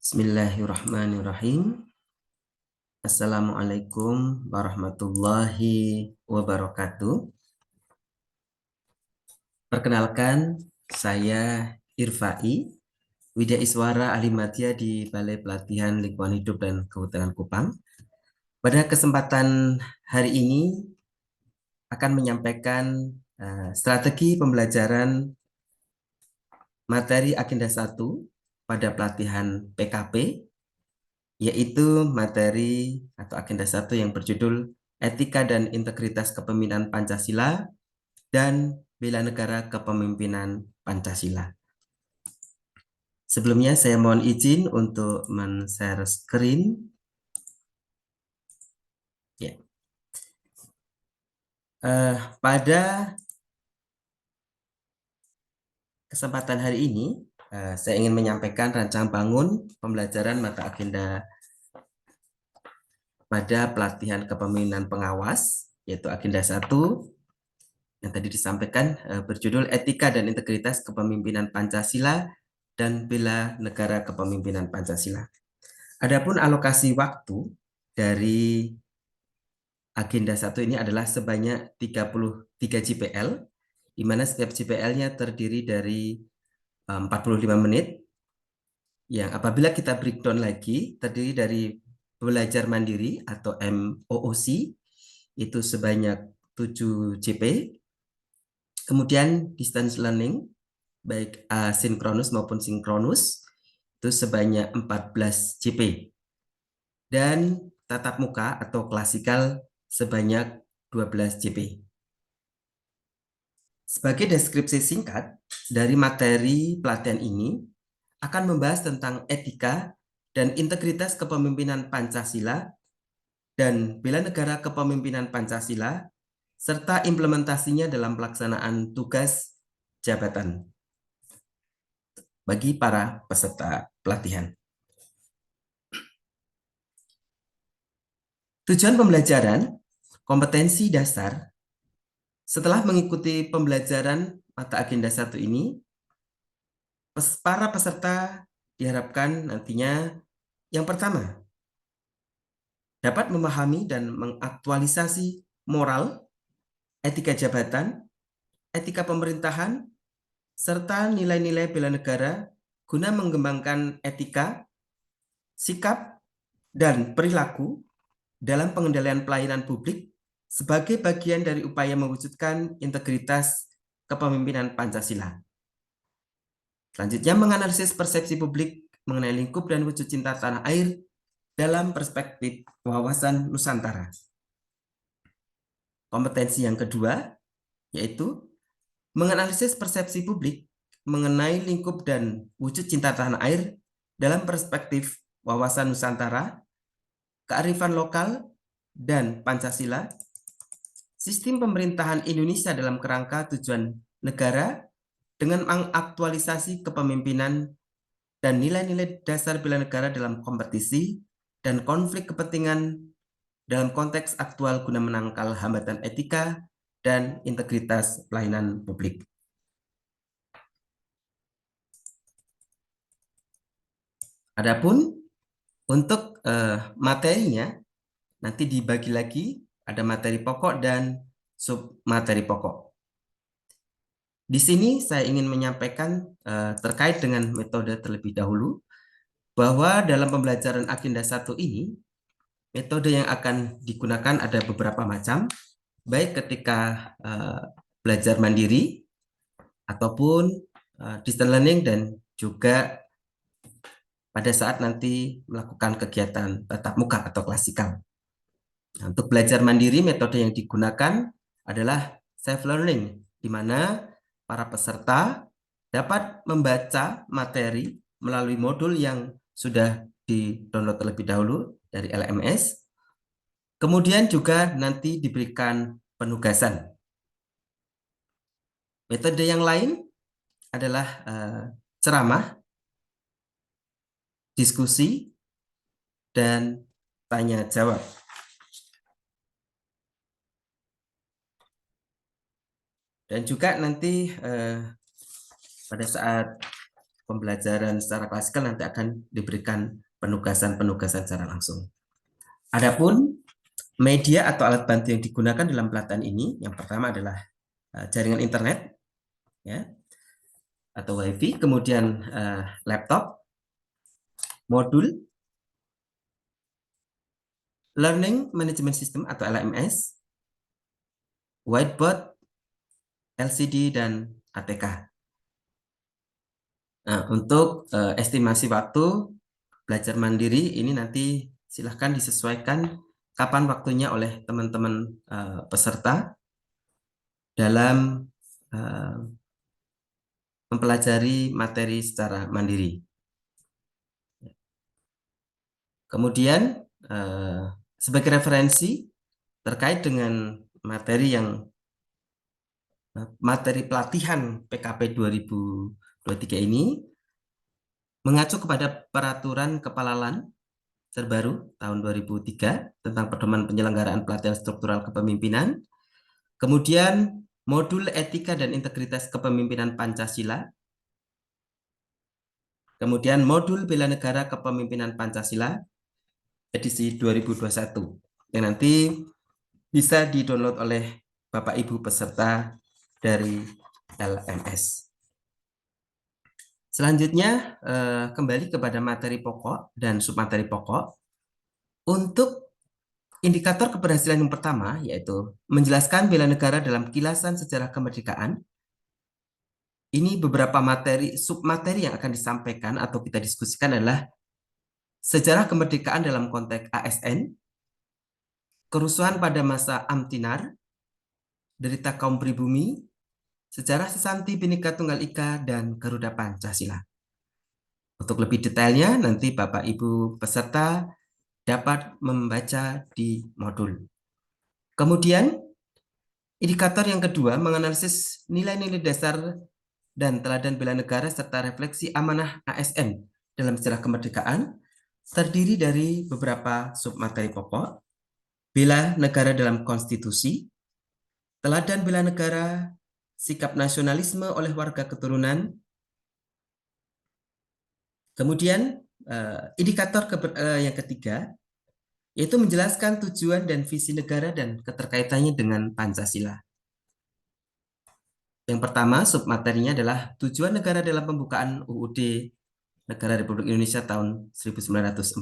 Bismillahirrahmanirrahim. Assalamualaikum warahmatullahi wabarakatuh. Perkenalkan, saya Irfai, Widya Iswara Ahli Madya di Balai Pelatihan Lingkungan Hidup dan Kehutanan Kupang. Pada kesempatan hari ini akan menyampaikan strategi pembelajaran materi agenda 1 pada pelatihan PKP, yaitu materi atau agenda 1 yang berjudul Etika dan Integritas Kepemimpinan Pancasila dan Bela Negara Kepemimpinan Pancasila. Sebelumnya saya mohon izin untuk men-share screen. Ya. Pada kesempatan hari ini, saya ingin menyampaikan rancang bangun pembelajaran mata agenda pada pelatihan kepemimpinan pengawas, yaitu agenda 1 yang tadi disampaikan berjudul Etika dan Integritas Kepemimpinan Pancasila dan Bela Negara Kepemimpinan Pancasila. Adapun alokasi waktu dari agenda 1 ini adalah sebanyak 33 JPL, di mana setiap JPL-nya terdiri dari 45 menit, yang apabila kita breakdown lagi, terdiri dari belajar mandiri atau MOOC, itu sebanyak 7 JP, kemudian distance learning, baik asinkronus maupun sinkronus, itu sebanyak 14 JP. Dan tatap muka atau klasikal sebanyak 12 JP. Sebagai deskripsi singkat dari materi pelatihan ini akan membahas tentang etika dan integritas kepemimpinan Pancasila dan bela negara kepemimpinan Pancasila serta implementasinya dalam pelaksanaan tugas jabatan bagi para peserta pelatihan. Tujuan pembelajaran, kompetensi dasar. Setelah mengikuti pembelajaran mata agenda 1 ini, para peserta diharapkan nantinya yang pertama, dapat memahami dan mengaktualisasi moral, etika jabatan, etika pemerintahan, serta nilai-nilai bela negara guna mengembangkan etika, sikap, dan perilaku dalam pengendalian pelayanan publik sebagai bagian dari upaya mewujudkan integritas kepemimpinan Pancasila. Selanjutnya, menganalisis persepsi publik mengenai lingkup dan wujud cinta tanah air dalam perspektif wawasan Nusantara. Kompetensi yang kedua, yaitu menganalisis persepsi publik mengenai lingkup dan wujud cinta tanah air dalam perspektif wawasan Nusantara, kearifan lokal, dan Pancasila, sistem pemerintahan Indonesia dalam kerangka tujuan negara dengan mengaktualisasi kepemimpinan dan nilai-nilai dasar bela negara dalam kompetisi dan konflik kepentingan dalam konteks aktual guna menangkal hambatan etika dan integritas pelayanan publik. Adapun untuk materinya nanti dibagi lagi, ada materi pokok dan sub materi pokok. Di sini saya ingin menyampaikan terkait dengan metode terlebih dahulu, bahwa dalam pembelajaran agenda 1 ini, metode yang akan digunakan ada beberapa macam, baik ketika belajar mandiri, ataupun distance learning, dan juga pada saat nanti melakukan kegiatan tatap muka atau klasikal. Nah, untuk belajar mandiri, metode yang digunakan adalah self-learning, di mana para peserta dapat membaca materi melalui modul yang sudah di-download terlebih dahulu dari LMS. Kemudian juga nanti diberikan penugasan. Metode yang lain adalah ceramah, diskusi, dan tanya jawab. Dan juga nanti pada saat pembelajaran secara klasikal nanti akan diberikan penugasan-penugasan secara langsung. Adapun media atau alat bantu yang digunakan dalam pelatihan ini, yang pertama adalah jaringan internet, ya, atau WiFi, kemudian laptop, modul, Learning Management System atau LMS, whiteboard, LCD, dan ATK. Nah, untuk estimasi waktu belajar mandiri ini nanti silahkan disesuaikan kapan waktunya oleh teman-teman peserta dalam mempelajari materi secara mandiri. Kemudian sebagai referensi terkait dengan materi pelatihan PKP 2023 ini mengacu kepada peraturan Kepala LAN terbaru tahun 2003 tentang pedoman penyelenggaraan pelatihan struktural kepemimpinan, kemudian modul etika dan integritas kepemimpinan Pancasila, kemudian modul bela negara kepemimpinan Pancasila edisi 2021 yang nanti bisa di-download oleh Bapak Ibu peserta dari LMS. Selanjutnya kembali kepada materi pokok dan submateri pokok. Untuk indikator keberhasilan yang pertama yaitu menjelaskan bela negara dalam kilasan sejarah kemerdekaan. Ini beberapa submateri yang akan disampaikan atau kita diskusikan adalah sejarah kemerdekaan dalam konteks ASN, kerusuhan pada masa Amtinar, derita kaum pribumi, sejarah Sesanti Bhinneka Tunggal Ika, dan Garuda Pancasila. Untuk lebih detailnya, nanti Bapak Ibu peserta dapat membaca di modul. Kemudian, indikator yang kedua menganalisis nilai-nilai dasar dan teladan bela negara serta refleksi amanah ASN dalam sejarah kemerdekaan terdiri dari beberapa submateri pokok, bela negara dalam konstitusi, teladan bela negara, sikap nasionalisme oleh warga keturunan, kemudian indikator yang ketiga yaitu menjelaskan tujuan dan visi negara dan keterkaitannya dengan Pancasila. Yang pertama, submaterinya adalah tujuan negara dalam pembukaan UUD Negara Republik Indonesia tahun 1945.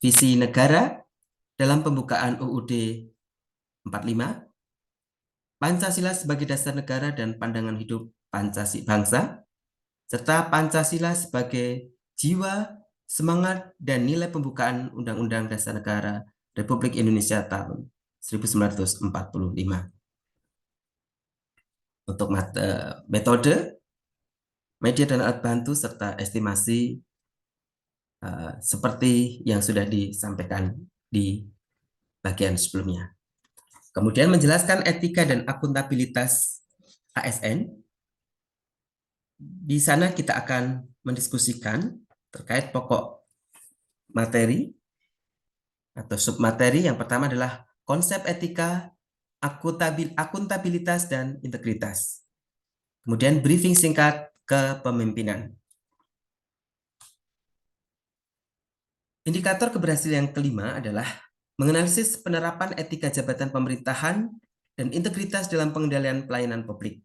Visi negara dalam pembukaan UUD 45, Pancasila sebagai dasar negara dan pandangan hidup Pancasila bangsa, serta Pancasila sebagai jiwa, semangat, dan nilai pembukaan Undang-Undang Dasar Negara Republik Indonesia tahun 1945. Untuk metode, media dan alat bantu, serta estimasi seperti yang sudah disampaikan di bagian sebelumnya. Kemudian menjelaskan etika dan akuntabilitas ASN. Di sana kita akan mendiskusikan terkait pokok materi atau submateri. Yang pertama adalah konsep etika, akuntabilitas, dan integritas. Kemudian briefing singkat kepemimpinan. Indikator keberhasilan yang kelima adalah menganalisis penerapan etika jabatan pemerintahan dan integritas dalam pengendalian pelayanan publik.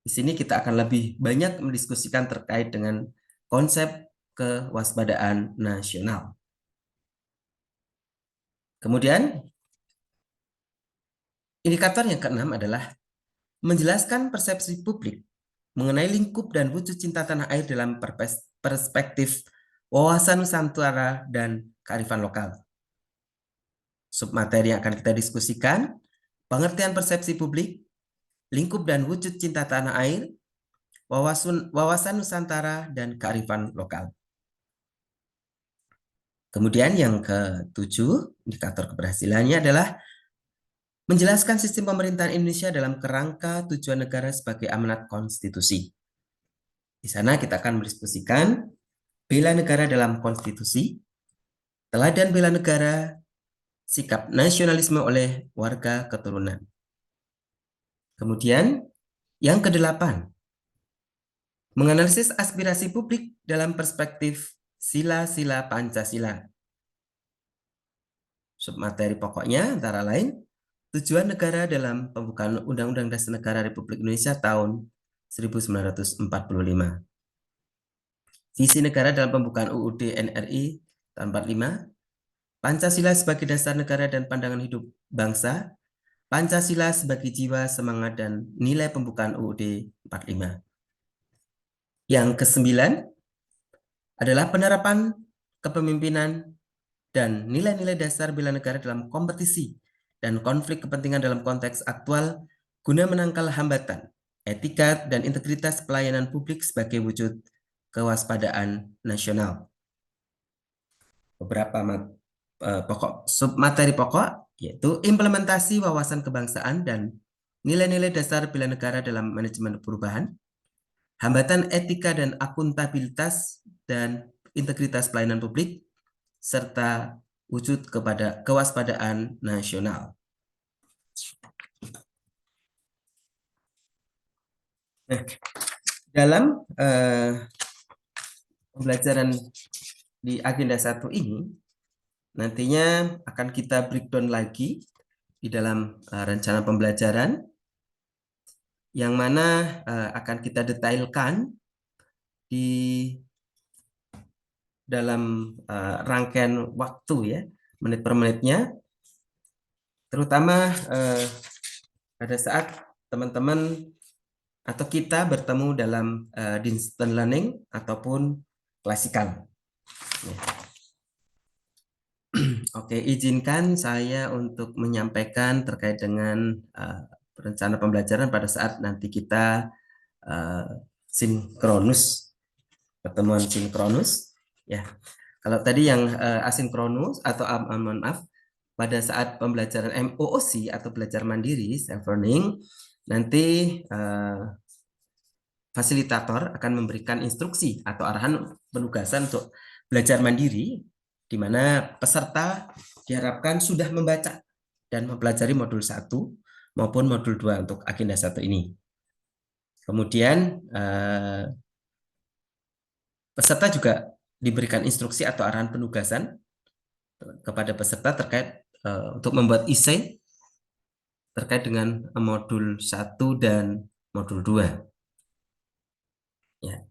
Di sini kita akan lebih banyak mendiskusikan terkait dengan konsep kewaspadaan nasional. Kemudian, indikator yang keenam adalah menjelaskan persepsi publik mengenai lingkup dan wujud cinta tanah air dalam perspektif wawasan Nusantara dan kearifan lokal. Submateri yang akan kita diskusikan, pengertian persepsi publik, lingkup dan wujud cinta tanah air, wawasan Nusantara, dan kearifan lokal. Kemudian yang ketujuh, indikator keberhasilannya adalah menjelaskan sistem pemerintahan Indonesia dalam kerangka tujuan negara sebagai amanat konstitusi. Di sana kita akan mendiskusikan bela negara dalam konstitusi, teladan bela negara, sikap nasionalisme oleh warga keturunan. Kemudian yang kedelapan, Menganalisis aspirasi publik dalam perspektif sila-sila Pancasila. Submateri pokoknya antara lain tujuan negara dalam pembukaan Undang-Undang Dasar Negara Republik Indonesia tahun 1945. Visi negara dalam pembukaan UUD NRI tahun 45. Pancasila sebagai dasar negara dan pandangan hidup bangsa. Pancasila sebagai jiwa, semangat, dan nilai pembukaan UUD 45. Yang kesembilan adalah penerapan kepemimpinan dan nilai-nilai dasar bela negara dalam kompetisi dan konflik kepentingan dalam konteks aktual guna menangkal hambatan, etika, dan integritas pelayanan publik sebagai wujud kewaspadaan nasional. Beberapa submateri pokok yaitu implementasi wawasan kebangsaan dan nilai-nilai dasar bela negara dalam manajemen perubahan, hambatan etika dan akuntabilitas dan integritas pelayanan publik, serta wujud kepada kewaspadaan nasional. Nah, dalam pembelajaran di agenda 1 ini, nantinya akan kita breakdown lagi di dalam rencana pembelajaran, yang mana akan kita detailkan di dalam rangkaian waktu ya, menit per menitnya, terutama pada saat teman-teman atau kita bertemu dalam distance learning ataupun klasikal. Oke, izinkan saya untuk menyampaikan terkait dengan rencana pembelajaran pada saat nanti kita sinkronus, pertemuan sinkronus. Ya, kalau tadi yang asinkronus atau mohon maaf, pada saat pembelajaran MOOC atau belajar mandiri self learning, nanti fasilitator akan memberikan instruksi atau arahan penugasan untuk belajar mandiri, di mana peserta diharapkan sudah membaca dan mempelajari modul 1 maupun modul 2 untuk agenda 1 ini. Kemudian peserta juga diberikan instruksi atau arahan penugasan kepada peserta terkait untuk membuat essay terkait dengan modul 1 dan modul 2. Ya.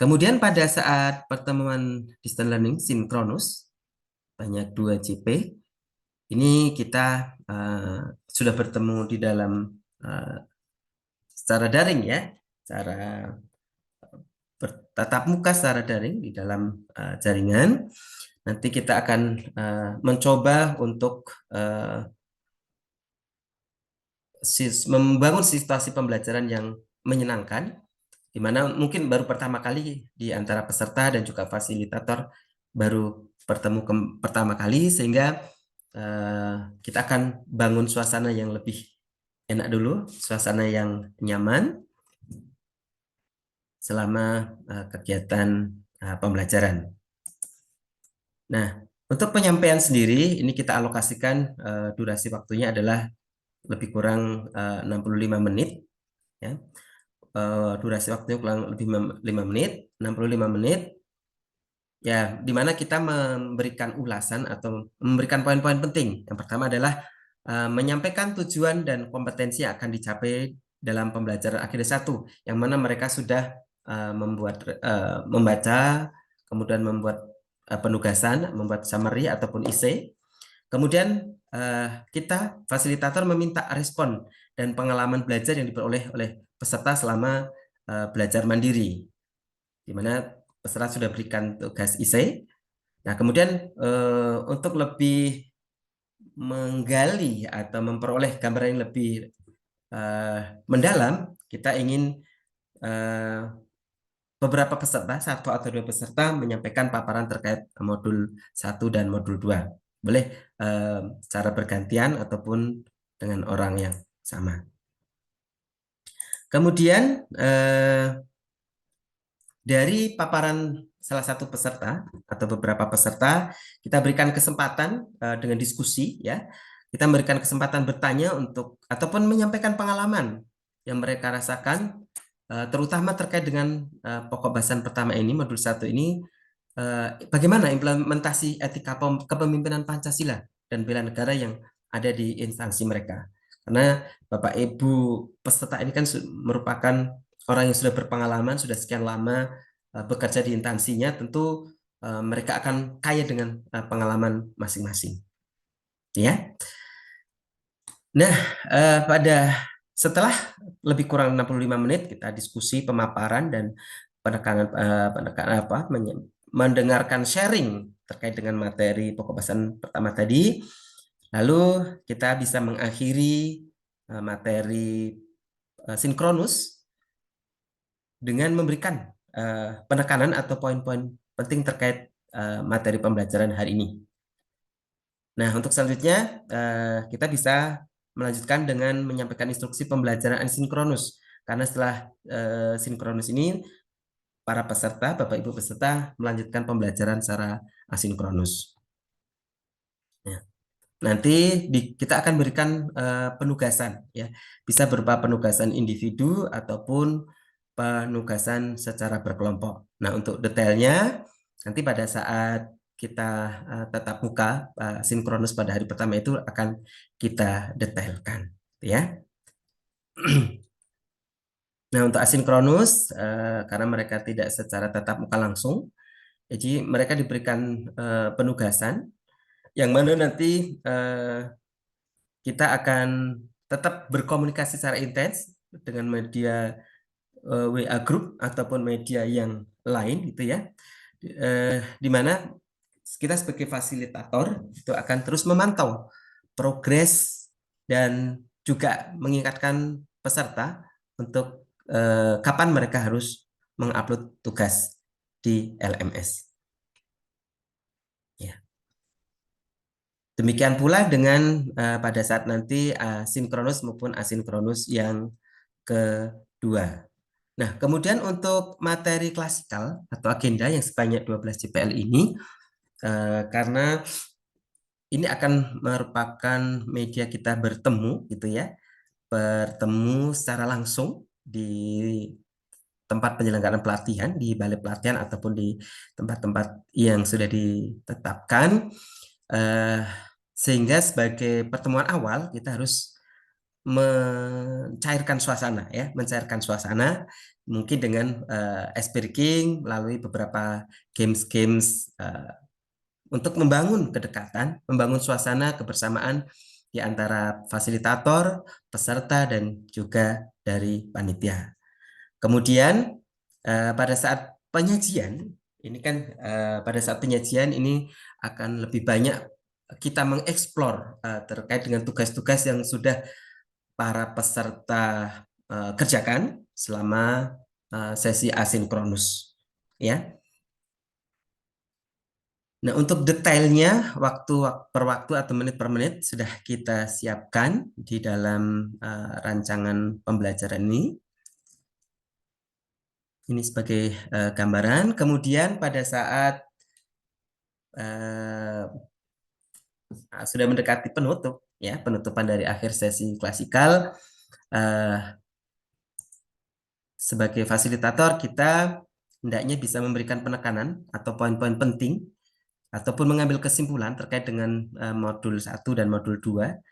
Kemudian pada saat pertemuan distance learning sinkronus, banyak 2 JP, ini kita sudah bertemu di dalam secara daring ya, secara bertatap muka secara daring di dalam jaringan. Nanti kita akan mencoba untuk membangun situasi pembelajaran yang menyenangkan, di mana mungkin baru pertama kali di antara peserta dan juga fasilitator baru bertemu pertama kali, sehingga kita akan bangun suasana yang lebih enak dulu, suasana yang nyaman selama kegiatan pembelajaran. Nah, untuk penyampaian sendiri, ini kita alokasikan durasi waktunya adalah lebih kurang 65 menit. Ya. Durasi waktunya kurang lebih 5 menit, 65 menit. Ya, di mana kita memberikan ulasan atau memberikan poin-poin penting. Yang pertama adalah menyampaikan tujuan dan kompetensi yang akan dicapai dalam pembelajaran agenda 1, yang mana mereka sudah membaca, kemudian membuat penugasan, membuat summary ataupun essay. Kemudian kita fasilitator meminta respon dan pengalaman belajar yang diperoleh oleh peserta selama belajar mandiri, di mana peserta sudah berikan tugas essay. Nah, kemudian untuk lebih menggali atau memperoleh gambaran yang lebih mendalam, kita ingin beberapa peserta, 1 atau 2 peserta menyampaikan paparan terkait modul 1 dan modul 2. Boleh secara bergantian ataupun dengan orang yang sama. Kemudian dari paparan salah satu peserta atau beberapa peserta, kita berikan kesempatan dengan diskusi ya. Kita memberikan kesempatan bertanya untuk ataupun menyampaikan pengalaman yang mereka rasakan terutama terkait dengan pokok bahasan pertama ini, modul 1 ini, bagaimana implementasi etika kepemimpinan Pancasila dan bela negara yang ada di instansi mereka. Karena Bapak Ibu peserta ini kan merupakan orang yang sudah berpengalaman, sudah sekian lama bekerja di instansinya, tentu mereka akan kaya dengan pengalaman masing-masing. Ya. Nah, setelah lebih kurang 65 menit kita diskusi pemaparan dan penekanan mendengarkan sharing terkait dengan materi pokok bahasan pertama tadi. Lalu kita bisa mengakhiri materi sinkronus dengan memberikan penekanan atau poin-poin penting terkait materi pembelajaran hari ini. Nah, untuk selanjutnya kita bisa melanjutkan dengan menyampaikan instruksi pembelajaran asinkronus. Karena setelah sinkronus ini, para peserta, Bapak Ibu peserta, melanjutkan pembelajaran secara asinkronus. Ya. Nanti kita akan berikan penugasan, ya, bisa berupa penugasan individu ataupun penugasan secara berkelompok. Nah, untuk detailnya nanti pada saat kita tatap muka sinkronus pada hari pertama itu akan kita detailkan, ya. Nah, untuk asinkronus karena mereka tidak secara tatap muka langsung, jadi mereka diberikan penugasan yang mana nanti kita akan tetap berkomunikasi secara intens dengan media WA Group ataupun media yang lain gitu ya, di mana kita sebagai fasilitator itu akan terus memantau progres dan juga mengingatkan peserta untuk kapan mereka harus mengupload tugas di LMS. Ya. Demikian pula dengan pada saat nanti sinkronus maupun asinkronus yang kedua. Nah, kemudian untuk materi klasikal atau agenda yang sebanyak 12 CPL ini, karena ini akan merupakan media kita bertemu gitu ya, bertemu secara langsung di tempat penyelenggaraan pelatihan, di balai pelatihan ataupun di tempat-tempat yang sudah ditetapkan, sehingga sebagai pertemuan awal kita harus mencairkan suasana ya, mencairkan suasana mungkin dengan ice breaking melalui beberapa games-games untuk membangun kedekatan, membangun suasana kebersamaan di antara fasilitator, peserta dan juga dari panitia. Kemudian pada saat penyajian ini kan pada saat penyajian ini akan lebih banyak kita mengeksplor terkait dengan tugas-tugas yang sudah para peserta kerjakan selama sesi asinkronus, ya. Nah, untuk detailnya waktu per waktu atau menit per menit sudah kita siapkan di dalam rancangan pembelajaran ini. Ini sebagai gambaran. Kemudian pada saat sudah mendekati penutup, ya penutupan dari akhir sesi klasikal, sebagai fasilitator kita hendaknya bisa memberikan penekanan atau poin-poin penting ataupun mengambil kesimpulan terkait dengan modul 1 dan modul 2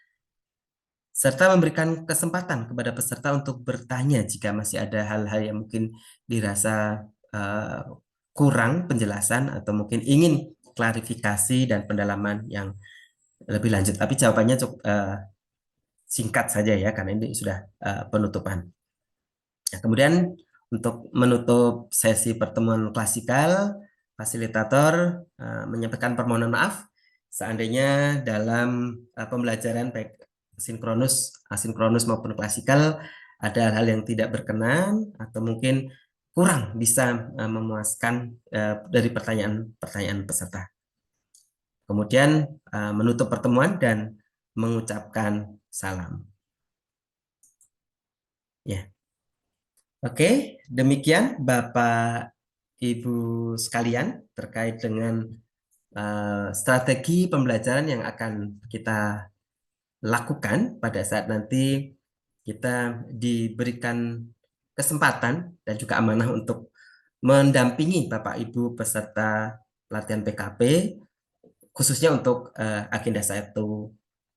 serta memberikan kesempatan kepada peserta untuk bertanya jika masih ada hal-hal yang mungkin dirasa kurang penjelasan atau mungkin ingin klarifikasi dan pendalaman yang lebih lanjut. Tapi jawabannya cukup singkat saja ya, karena ini sudah penutupan. Nah, kemudian untuk menutup sesi pertemuan klasikal, fasilitator menyampaikan permohonan maaf seandainya dalam pembelajaran baik sinkronus, asinkronus maupun klasikal ada hal-hal yang tidak berkenan atau mungkin kurang bisa memuaskan dari pertanyaan-pertanyaan peserta. Kemudian menutup pertemuan dan mengucapkan salam. Ya. Oke, demikian Bapak Ibu sekalian terkait dengan strategi pembelajaran yang akan kita lakukan pada saat nanti kita diberikan kesempatan dan juga amanah untuk mendampingi Bapak Ibu peserta pelatihan PKP, khususnya untuk agenda 1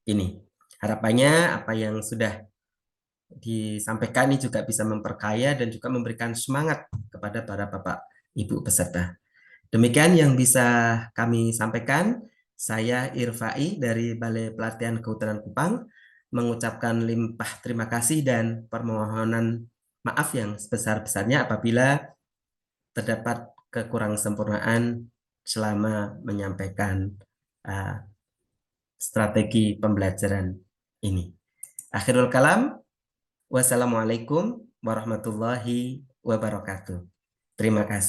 ini. Harapannya apa yang sudah disampaikan ini juga bisa memperkaya dan juga memberikan semangat kepada para Bapak Ibu peserta. Demikian yang bisa kami sampaikan. Saya Irfai dari Balai Pelatihan Kehutanan Kupang mengucapkan limpah terima kasih dan permohonan maaf yang sebesar-besarnya apabila terdapat kekurang sempurnaan selama menyampaikan uh, strategi pembelajaran ini. Akhirul kalam, wassalamualaikum warahmatullahi wabarakatuh. Terima kasih.